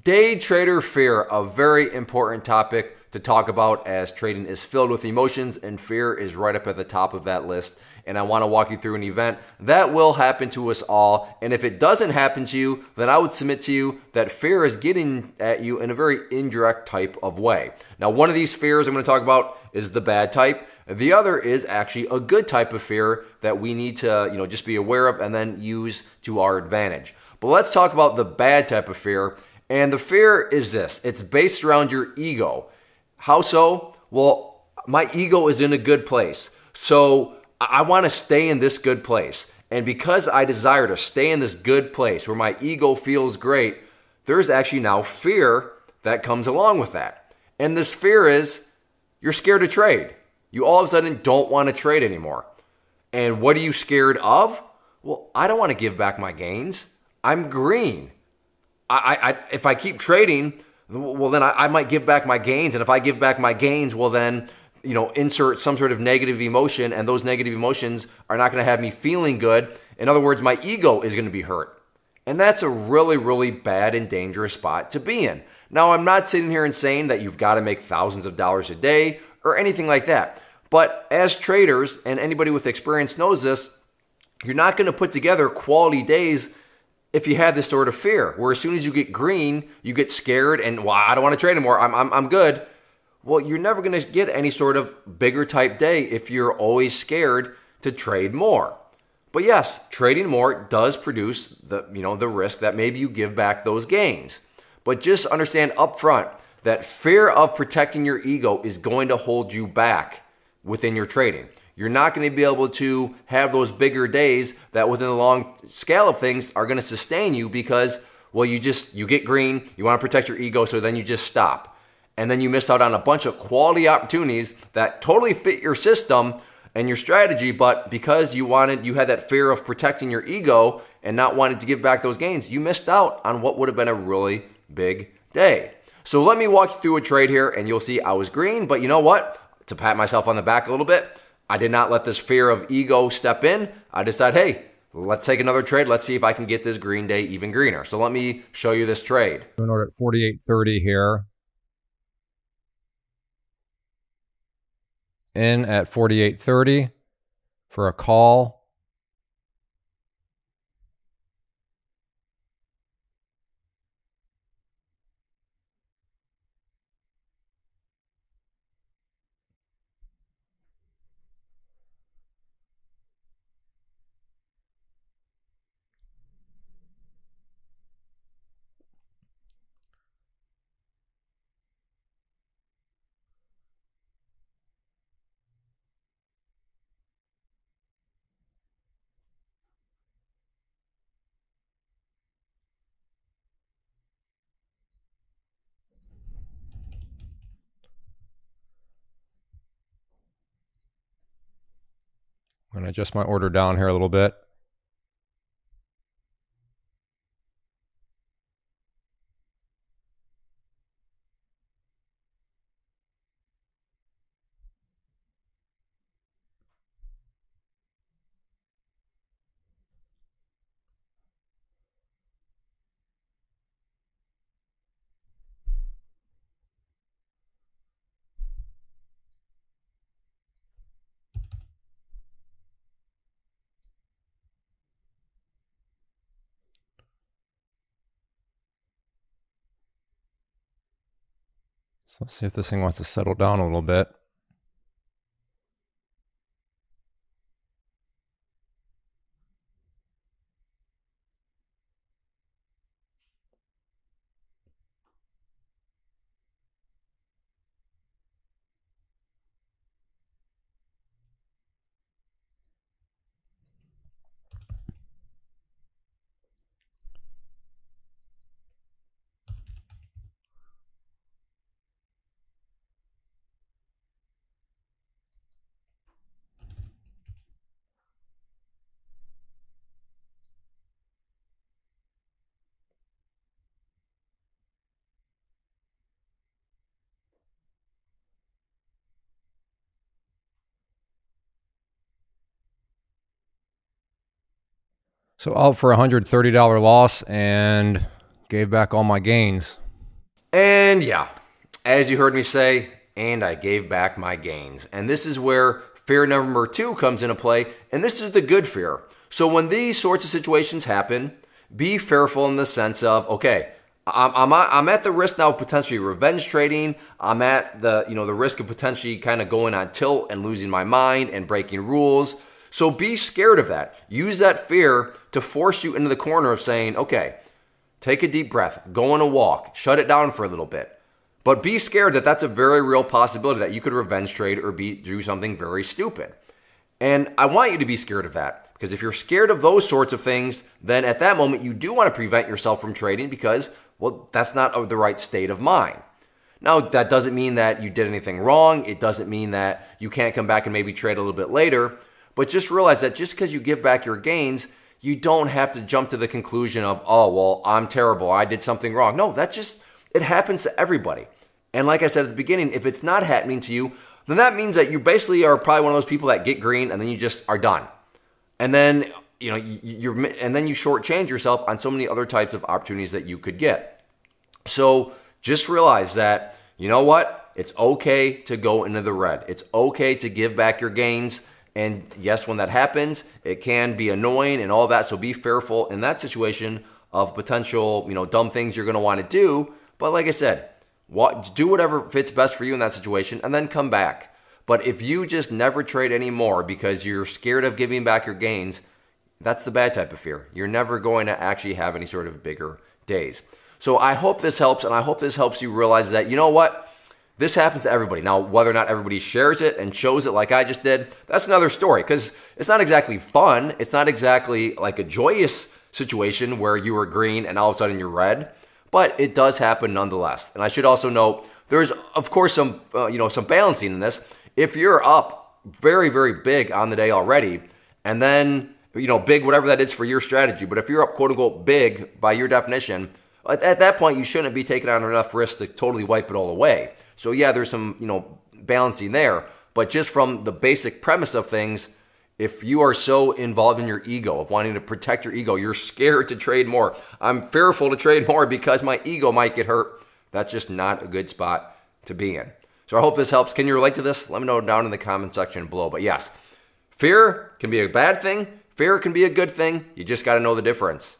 Day trader fear, a very important topic to talk about as trading is filled with emotions and fear is right up at the top of that list. And I want to walk you through an event that will happen to us all. And if it doesn't happen to you, then I would submit to you that fear is getting at you in a very indirect type of way. Now, one of these fears I'm going to talk about is the bad type. The other is actually a good type of fear that we need to, just be aware of and then use to our advantage. But let's talk about the bad type of fear. And the fear is this. It's based around your ego. How so? Well, my ego is in a good place. So I want to stay in this good place. And because I desire to stay in this good place where my ego feels great, there's actually now fear that comes along with that. And this fear is you're scared to trade. You all of a sudden don't want to trade anymore. And what are you scared of? Well, I don't want to give back my gains. I'm green. If I keep trading, well, then I might give back my gains. And if I give back my gains, well, then, insert some sort of negative emotion. And those negative emotions are not going to have me feeling good. In other words, my ego is going to be hurt. And that's a really, really bad and dangerous spot to be in. Now, I'm not sitting here and saying that you've got to make thousands of dollars a day or anything like that. But as traders, and anybody with experience knows this, you're not going to put together quality days if you have this sort of fear, where as soon as you get green, you get scared and, well, I don't want to trade anymore. I'm good. Well, you're never going to get any sort of bigger type day if you're always scared to trade more. But yes, trading more does produce the risk that maybe you give back those gains. But just understand up front that fear of protecting your ego is going to hold you back within your trading. You're not going to be able to have those bigger days that within the long scale of things are going to sustain you because, well, you get green, you want to protect your ego, so then you just stop. And then you miss out on a bunch of quality opportunities that totally fit your system and your strategy, but because you had that fear of protecting your ego and not wanting to give back those gains, you missed out on what would have been a really big day. So let me walk you through a trade here and you'll see I was green, but you know what? To pat myself on the back a little bit, I did not let this fear of ego step in. I decided, hey, let's take another trade. Let's see if I can get this green day even greener. So let me show you this trade. In order at 48.30 here. In at 48.30 for a call. I'm going to adjust my order down here a little bit. So let's see if this thing wants to settle down a little bit. So out for $130 loss and gave back all my gains. And yeah, as you heard me say, and I gave back my gains. And this is where fear number 2 comes into play, and this is the good fear. So when these sorts of situations happen, be fearful in the sense of, okay, I'm at the risk now of potentially revenge trading. I'm at the risk of potentially kind of going on tilt and losing my mind and breaking rules. So be scared of that. Use that fear to force you into the corner of saying, okay, take a deep breath, go on a walk, shut it down for a little bit. But be scared that that's a very real possibility that you could revenge trade or do something very stupid. And I want you to be scared of that, because if you're scared of those sorts of things, then at that moment you do want to prevent yourself from trading because, well, that's not the right state of mind. Now, that doesn't mean that you did anything wrong. It doesn't mean that you can't come back and maybe trade a little bit later. But just realize that just because you give back your gains, you don't have to jump to the conclusion of, oh, well, I'm terrible, I did something wrong. No, it happens to everybody. And like I said at the beginning, if it's not happening to you, then that means that you basically are probably one of those people that get green and then you just are done. And then, and then you shortchange yourself on so many other types of opportunities that you could get. So just realize that, you know what? It's okay to go into the red. It's okay to give back your gains. And yes, when that happens, it can be annoying and all that. So be fearful in that situation of potential, dumb things you're going to want to do. But like I said, do whatever fits best for you in that situation and then come back. But if you just never trade anymore because you're scared of giving back your gains, that's the bad type of fear. You're never going to actually have any sort of bigger days. So I hope this helps, and I hope this helps you realize that, you know what? This happens to everybody. Now, whether or not everybody shares it and shows it like I just did, that's another story, because it's not exactly fun. It's not exactly like a joyous situation where you were green and all of a sudden you're red, but it does happen nonetheless. And I should also note, there's, of course, some balancing in this. If you're up very, very big on the day already, and then, big, whatever that is for your strategy, but if you're up, quote unquote, big by your definition, at that point, you shouldn't be taking on enough risk to totally wipe it all away. So yeah, there's some, balancing there, but just from the basic premise of things, if you are so involved in your ego, of wanting to protect your ego, you're scared to trade more. I'm fearful to trade more because my ego might get hurt. That's just not a good spot to be in. So I hope this helps. Can you relate to this? Let me know down in the comment section below. But yes, fear can be a bad thing. Fear can be a good thing. You just got to know the difference.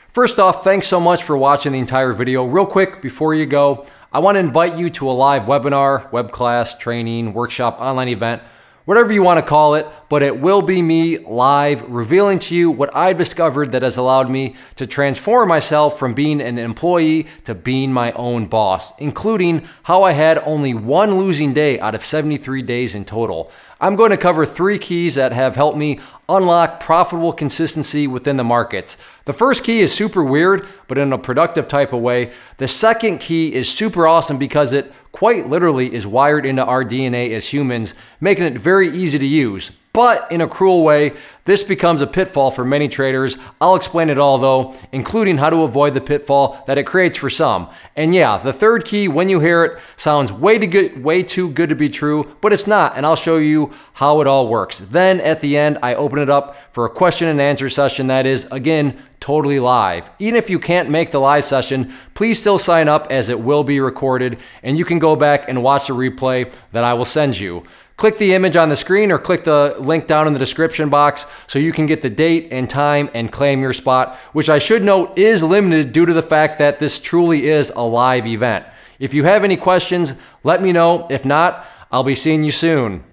First off, thanks so much for watching the entire video. Real quick, before you go, I want to invite you to a live webinar, web class, training, workshop, online event, whatever you want to call it, but it will be me live revealing to you what I've discovered that has allowed me to transform myself from being an employee to being my own boss, including how I had only one losing day out of 73 days in total. I'm going to cover 3 keys that have helped me unlock profitable consistency within the markets. The first key is super weird, but in a productive type of way. The second key is super awesome because it quite literally is wired into our DNA as humans, making it very easy to use. But in a cruel way, this becomes a pitfall for many traders. I'll explain it all though, including how to avoid the pitfall that it creates for some. And yeah, the third key, when you hear it, sounds way too good to be true, but it's not, and I'll show you how it all works. Then at the end, I open it up for a question and answer session that is, again, totally live. Even if you can't make the live session, please still sign up as it will be recorded, and you can go back and watch the replay that I will send you. Click the image on the screen or click the link down in the description box so you can get the date and time and claim your spot, which I should note is limited due to the fact that this truly is a live event. If you have any questions, let me know. If not, I'll be seeing you soon.